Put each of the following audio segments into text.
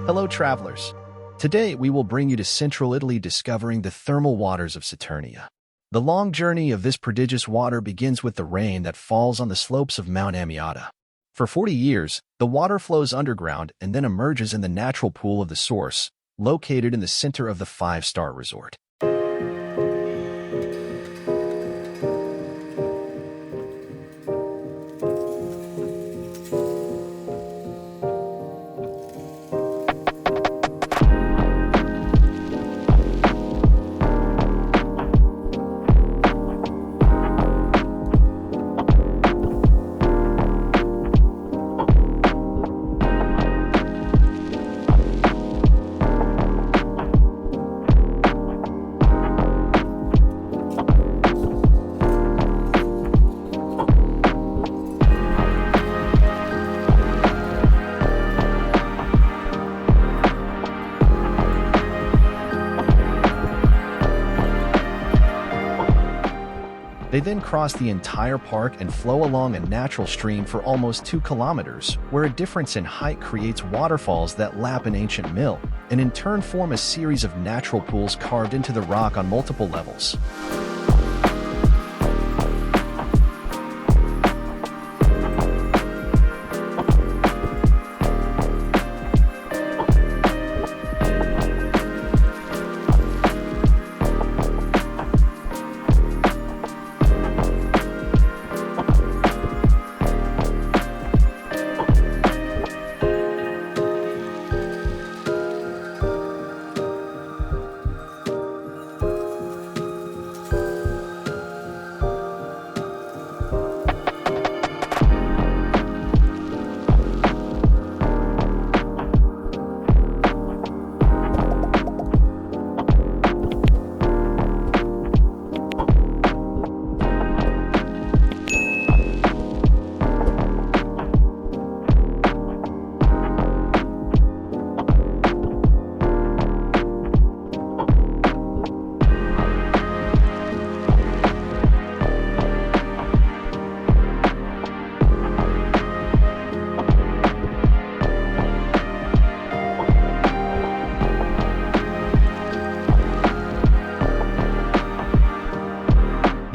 Hello, travelers. Today, we will bring you to central Italy discovering the thermal waters of Saturnia. The long journey of this prodigious water begins with the rain that falls on the slopes of Mount Amiata. For 40 years, the water flows underground and then emerges in the natural pool of the source, located in the center of the five-star resort. They then cross the entire park and flow along a natural stream for almost 2 kilometers, where a difference in height creates waterfalls that lap an ancient mill, and in turn form a series of natural pools carved into the rock on multiple levels.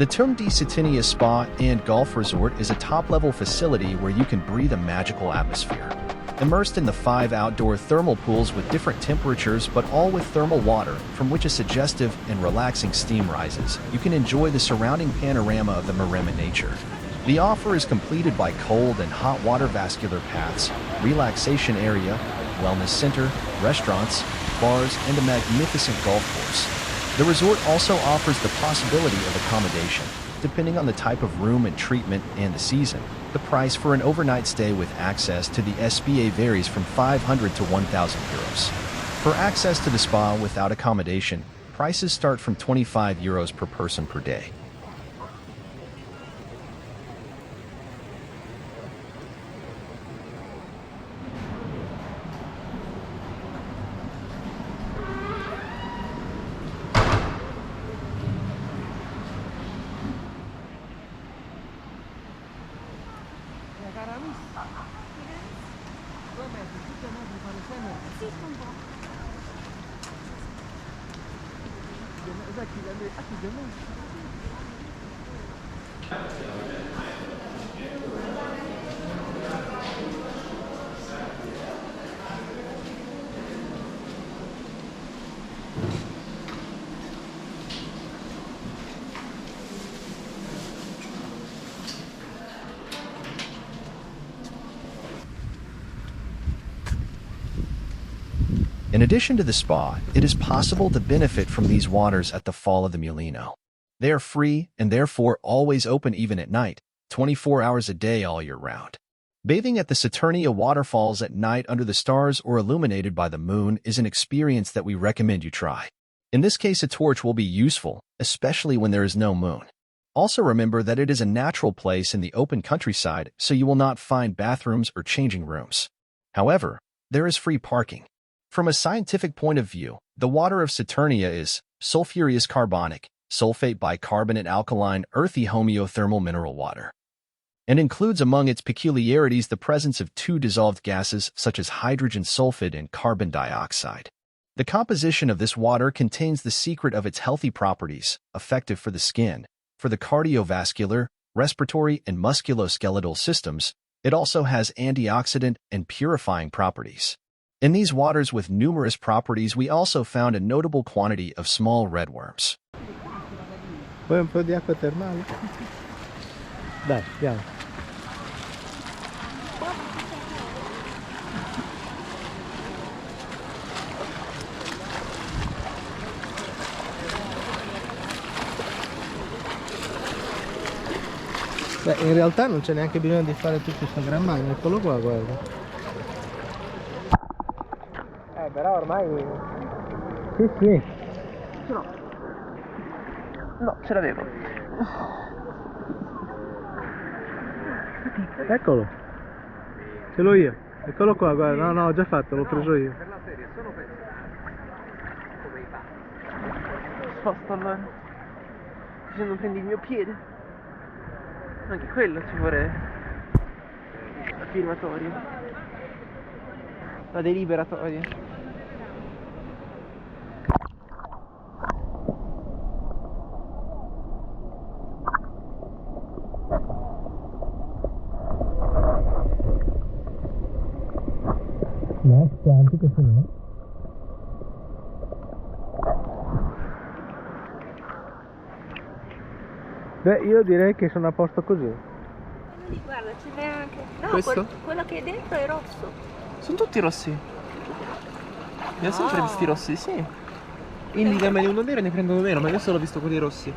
The Terme di Saturnia Spa and Golf Resort is a top-level facility where you can breathe a magical atmosphere. Immersed in the 5 outdoor thermal pools with different temperatures but all with thermal water, from which a suggestive and relaxing steam rises, you can enjoy the surrounding panorama of the Maremma nature. The offer is completed by cold and hot water vascular paths, relaxation area, wellness center, restaurants, bars, and a magnificent golf course. The resort also offers the possibility of accommodation, depending on the type of room and treatment and the season. The price for an overnight stay with access to the SPA varies from 500 to 1,000 euros. For access to the spa without accommodation, prices start from 25 euros per person per day. In addition to the spa, it is possible to benefit from these waters at the Fall of the Mulino. They are free and therefore always open even at night, 24 hours a day all year round. Bathing at the Saturnia waterfalls at night under the stars or illuminated by the moon is an experience that we recommend you try. In this case, a torch will be useful, especially when there is no moon. Also remember that it is a natural place in the open countryside, so you will not find bathrooms or changing rooms. However, there is free parking. From a scientific point of view, the water of Saturnia is sulfurous carbonic, sulfate bicarbonate alkaline earthy homeothermal mineral water. and includes among its peculiarities the presence of two dissolved gases such as hydrogen sulfide and carbon dioxide. The composition of this water contains the secret of its healthy properties, effective for the skin, for the cardiovascular, respiratory, and musculoskeletal systems. It also has antioxidant and purifying properties. In these waters with numerous properties, we also found a notable quantity of small red worms. Vuoi un po' di acqua termale? Dai, andiamo. Beh, in realtà non c'è neanche bisogno di fare tutto questo gran bagno, eccolo qua, guarda. Però ormai... Sì, sì. No, ce l'avevo. Eccolo. Ce l'ho io. Eccolo qua, guarda. No, ho già fatto, l'ho preso io. Sposto allora. Se non prendi il mio piede. Anche quello ci vuole la firmatoria. La deliberatoria. No, quanti che sono? Beh, io direi che sono a posto così. Guarda, ce n'è anche. No, Questo? quello che è dentro è rosso. Sono tutti rossi. Ne ho sempre visti rossi, sì. Indigamene uno nero e ne prendo uno nero, ma io solo ho visto quelli rossi.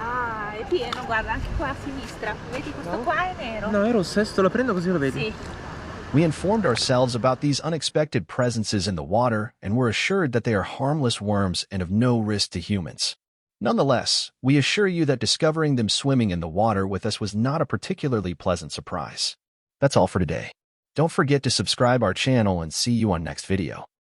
Ah, è pieno, guarda, anche qua a sinistra. Vedi questo qua è nero? No, è rosso, adesso te lo prendo così lo vedi. Sì. We informed ourselves about these unexpected presences in the water and were assured that they are harmless worms and of no risk to humans. Nonetheless, we assure you that discovering them swimming in the water with us was not a particularly pleasant surprise. That's all for today. Don't forget to subscribe our channel and see you on next video.